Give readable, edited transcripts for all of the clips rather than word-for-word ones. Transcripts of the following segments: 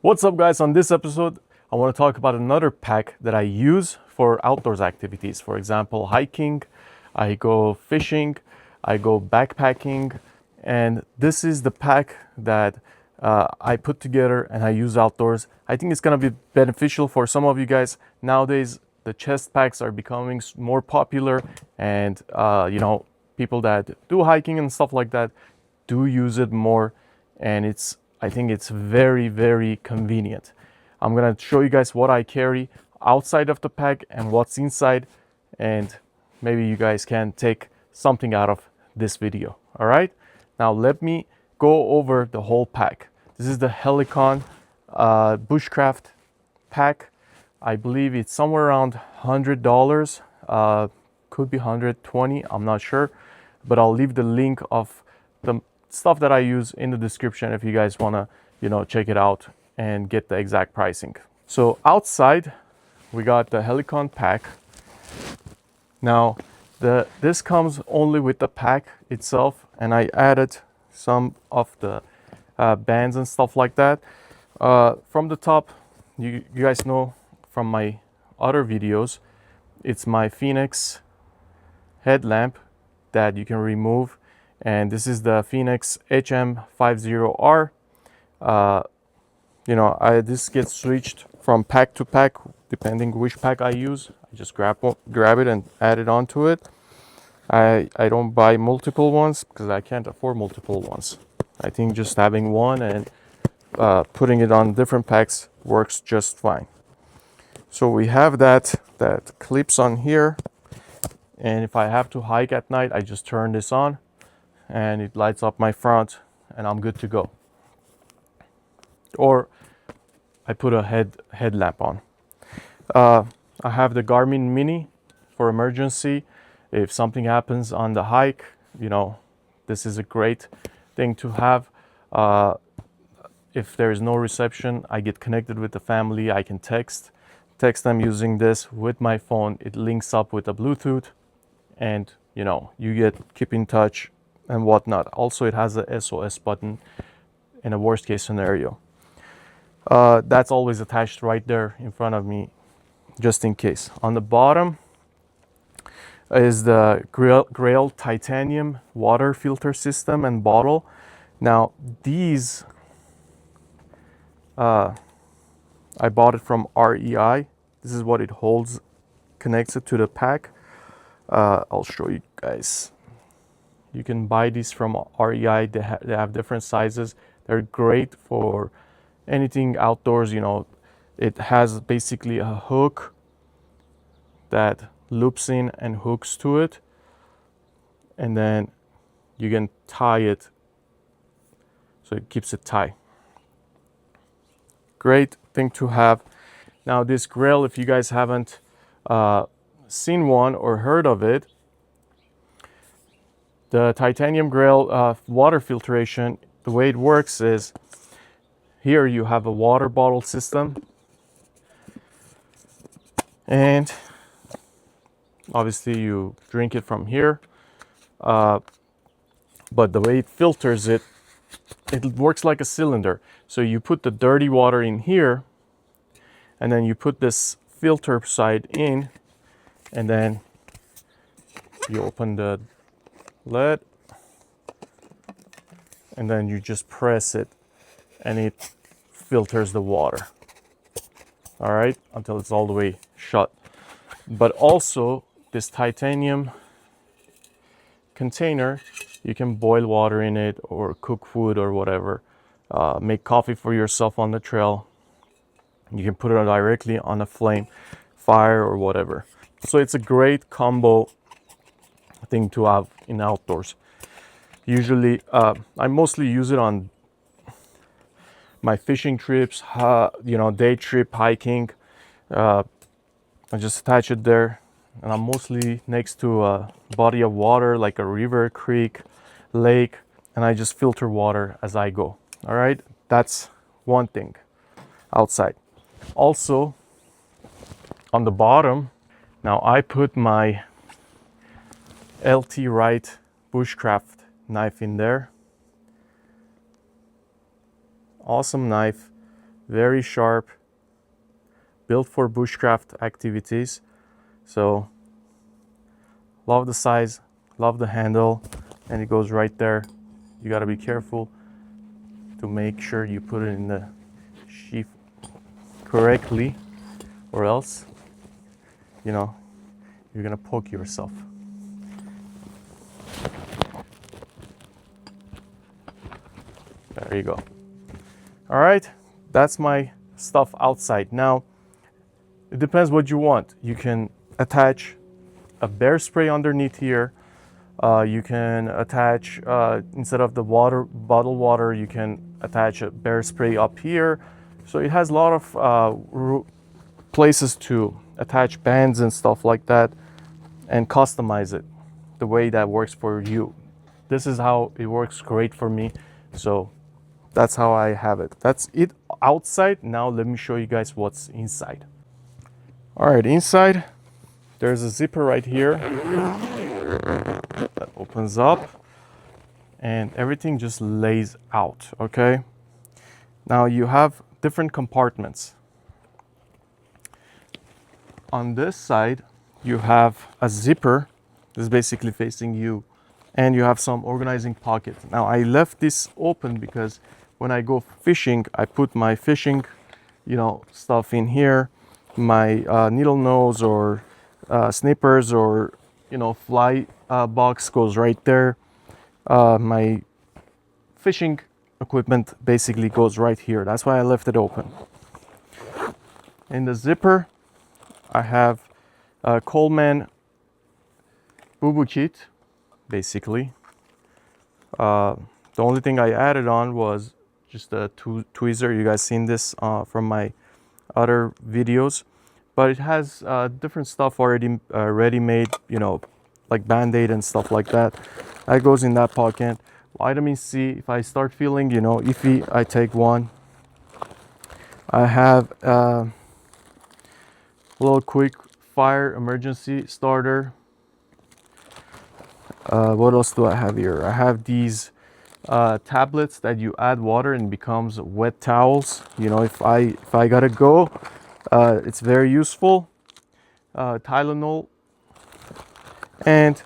What's up, guys? On this episode I want to talk about another pack that I use for outdoors activities. For example, hiking, I go fishing, I go backpacking, and this is the pack that I put together and I use outdoors. I think it's going to be beneficial for some of you guys. Nowadays the chest packs are becoming more popular, and people that do hiking and stuff like that do use it more, and I think it's very, very convenient. I'm gonna show you guys what I carry outside of the pack and what's inside, and maybe you guys can take something out of this video. All right, now let me go over the whole pack. This is the Helicon bushcraft pack. I believe it's somewhere around $100, could be 120, I'm not sure, but I'll leave the link of the stuff that I use in the description if you guys want to check it out and get the exact pricing. So outside we got the Helicon pack. Now this comes only with the pack itself, and I added some of the bands and stuff like that. From the top, you guys know from my other videos, it's my Phoenix headlamp that you can remove, and this is the Phoenix HM50R. This gets switched from pack to pack depending which pack I use. I just grab it and add it onto it. I don't buy multiple ones because I can't afford multiple ones. I think just having one and putting it on different packs works just fine. So we have that clips on here, and if I have to hike at night, I just turn this on and it lights up my front and I'm good to go. Or I put a headlamp on. I have the Garmin Mini for emergency. If something happens on the hike, this is a great thing to have. If there is no reception, I get connected with the family. I can text them using this with my phone. It links up with the Bluetooth, and you keep in touch and whatnot. Also, it has a SOS button in a worst case scenario. That's always attached right there in front of me, just in case. On the bottom is the Grail titanium water filter system and bottle. Now these I bought it from REI. This is what it holds, connects it to the pack. I'll show you guys. You can buy these from REI. They have different sizes. They're great for anything outdoors. It has basically a hook that loops in and hooks to it, and then you can tie it so it keeps it tight. Great thing to have. Now this Grail, if you guys haven't seen one or heard of it, the titanium Grail water filtration, the way it works is, here you have a water bottle system, and obviously you drink it from here, but the way it filters it works like a cylinder. So you put the dirty water in here, and then you put this filter side in, and then you open the lid, and then you just press it and it filters the water, all right, until it's all the way shut. But also this titanium container, you can boil water in it or cook food or whatever, make coffee for yourself on the trail. You can put it directly on a fire or whatever. So it's a great combo thing to have in outdoors. Usually I mostly use it on my fishing trips, day trip, hiking. I just attach it there, and I'm mostly next to a body of water like a river, creek, lake, and I just filter water as I go. All right, that's one thing outside. Also on the bottom, now I put my LT Wright bushcraft knife in there. Awesome knife, very sharp, built for bushcraft activities. So love the size, love the handle, and it goes right there. You got to be careful to make sure you put it in the sheath correctly, or else, you know, you're gonna poke yourself. There you go. All right, that's my stuff outside. Now, it depends what you want. You can attach a bear spray underneath here. You can attach, instead of the bottled water, you can attach a bear spray up here. So it has a lot of places to attach bands and stuff like that and customize it the way that works for you. This is how it works great for me. So that's how I have it. That's it outside. Now let me show you guys what's inside. All right, inside, there's a zipper right here that opens up and everything just lays out, okay? Now you have different compartments. On this side, you have a zipper. This is basically facing you, and you have some organizing pocket. Now I left this open because when I go fishing, I put my fishing, stuff in here, my needle nose or snippers or fly box goes right there. My fishing equipment basically goes right here. That's why I left it open. In the zipper, I have a Coleman boo-boo kit, basically. The only thing I added on was just a tweezer. You guys seen this from my other videos, but it has different stuff already ready-made, like Band-Aid and stuff like that. That goes in that pocket. Vitamin C, if I start feeling, iffy, I take one. I have a little quick fire emergency starter. What else do I have here? I have these tablets that you add water and becomes wet towels. If I gotta go, it's very useful. Tylenol, and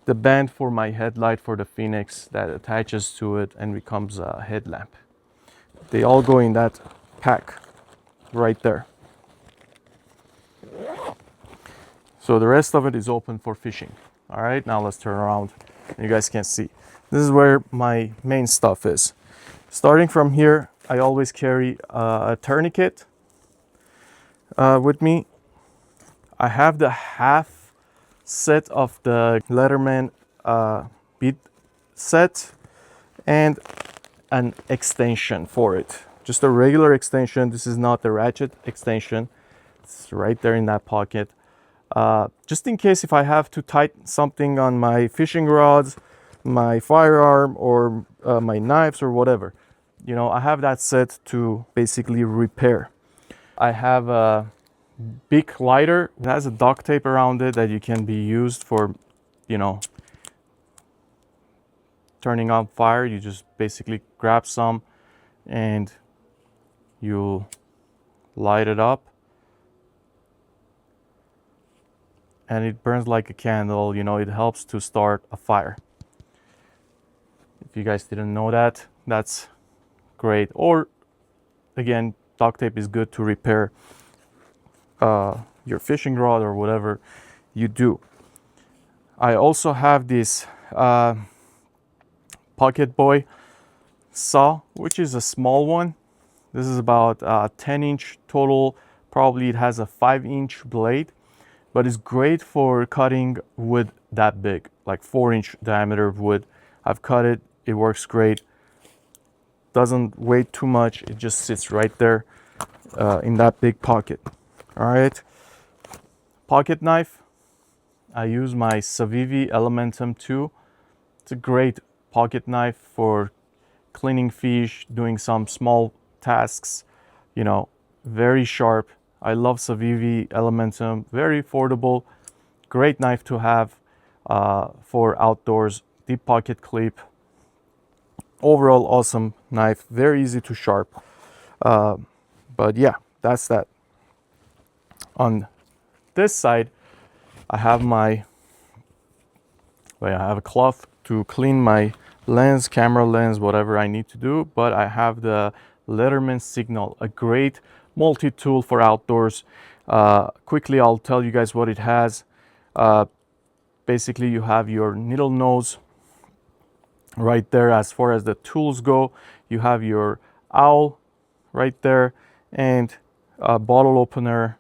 the band for my headlight for the Phoenix that attaches to it and becomes a headlamp. They all go in that pack right there. So the rest of it is open for fishing. All right, now let's turn around. You guys can see. This is where my main stuff is. Starting from here, I always carry a tourniquet with me. I have the half set of the Letterman bead set and an extension for it. Just a regular extension. This is not the ratchet extension. It's right there in that pocket. Just in case if I have to tighten something on my fishing rods, my firearm, or my knives or whatever, I have that set to basically repair. I have a big lighter. It has a duct tape around it that you can be used for, turning on fire. You just basically grab some and you light it up. And it burns like a candle. It helps to start a fire. If you guys didn't know that, that's great. Or again, duct tape is good to repair your fishing rod or whatever you do. I also have this Pocket Boy saw, which is a small one. This is about 10-inch total. Probably it has a 5-inch blade, but it's great for cutting wood that big, like 4-inch diameter wood. I've cut it. It works great. Doesn't weigh too much. It just sits right there in that big pocket. All right. Pocket knife. I use my Savivi Elementum 2. It's a great pocket knife for cleaning fish, doing some small tasks. Very sharp. I love Savivi Elementum. Very affordable. Great knife to have for outdoors. Deep pocket clip. Overall awesome knife. Very easy to sharp. But yeah, that's that. On this side, I have my, well, I have a cloth to clean my lens, camera lens, whatever I need to do. But I have the Letterman Signal, a great multi-tool for outdoors. Quickly, I'll tell you guys what it has. Basically, you have your needle nose right there. As far as the tools go, you have your owl right there, and a bottle opener,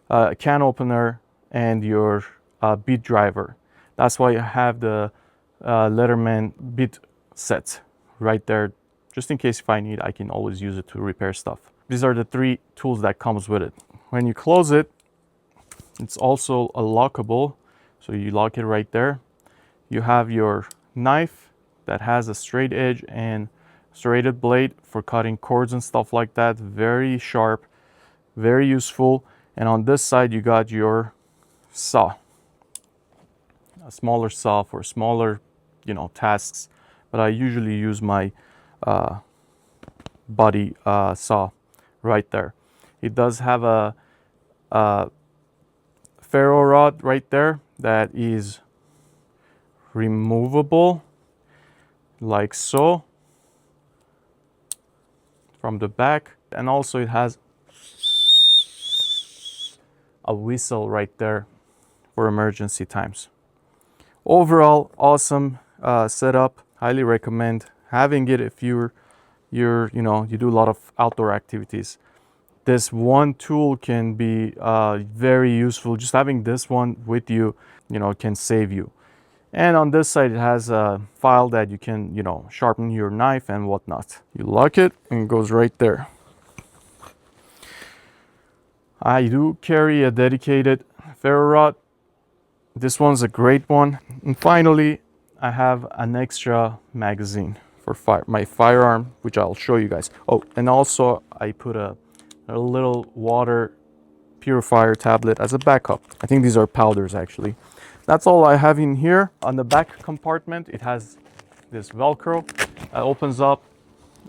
a can opener, and your bead driver. That's why I have the Letterman bead set right there, just in case if I need, I can always use it to repair stuff. These are the 3 tools that comes with it. When you close it, it's also a lockable, so you lock it right there. You have your knife that has a straight edge and serrated blade for cutting cords and stuff like that. Very sharp, very useful. And on this side, you got your saw, a smaller saw for smaller, tasks. But I usually use my body saw right there. It does have a ferro rod right there that is removable, like so, from the back. And also it has a whistle right there for emergency times. Overall, awesome setup. Highly recommend having it if you do a lot of outdoor activities. This one tool can be very useful. Just having this one with you, can save you. And on this side, it has a file that you can, sharpen your knife and whatnot. You lock it and it goes right there. I do carry a dedicated ferro rod. This one's a great one. And finally, I have an extra magazine for my firearm, which I'll show you guys. Oh, and also I put a little water purifier tablet as a backup. I think these are powders actually. That's all I have in here. On the back compartment, it has this Velcro that opens up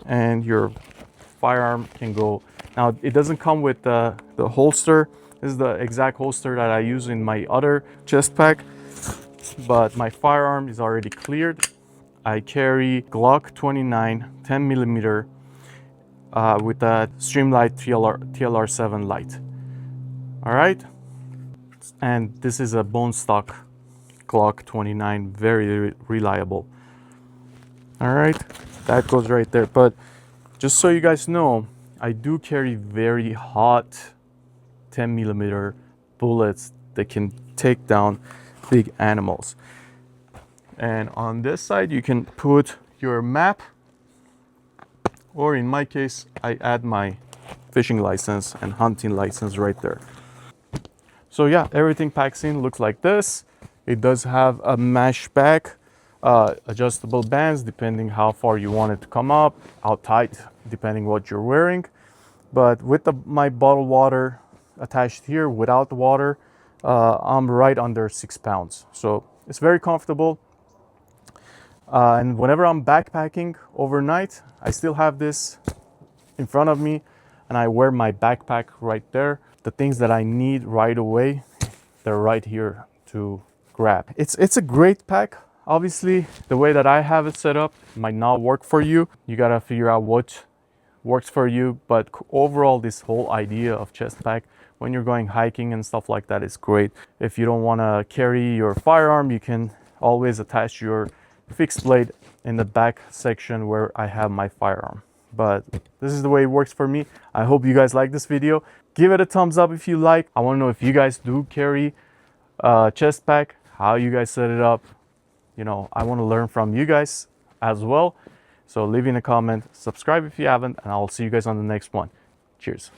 and your firearm can go. Now, it doesn't come with the holster. This is the exact holster that I use in my other chest pack, but my firearm is already cleared. I carry Glock 29 10mm with a Streamlight TLR7 light. All right, and this is a bone stock Glock 29, very reliable. All right, that goes right there. But just so you guys know, I do carry very hot 10mm bullets that can take down big animals. And on this side, you can put your map, or in my case, I add my fishing license and hunting license right there. So yeah, everything packs in, looks like this. It does have a mesh back, adjustable bands depending how far you want it to come up, how tight, depending what you're wearing. But with my bottled water attached here, without the water, I'm right under 6 pounds. So it's very comfortable. And whenever I'm backpacking overnight, I still have this in front of me and I wear my backpack right there. The things that I need right away, they're right here to grab. It's a great pack. Obviously, the way that I have it set up might not work for you. You gotta figure out what works for you. But overall, this whole idea of chest pack, when you're going hiking and stuff like that, is great. If you don't wanna carry your firearm, you can always attach your fixed blade in the back section where I have my firearm. But this is the way it works for me. I hope you guys like this video. Give it a thumbs up if you like. I want to know if you guys do carry a chest pack, how you guys set it up. I want to learn from you guys as well. So leave in a comment, subscribe if you haven't, and I'll see you guys on the next one. Cheers.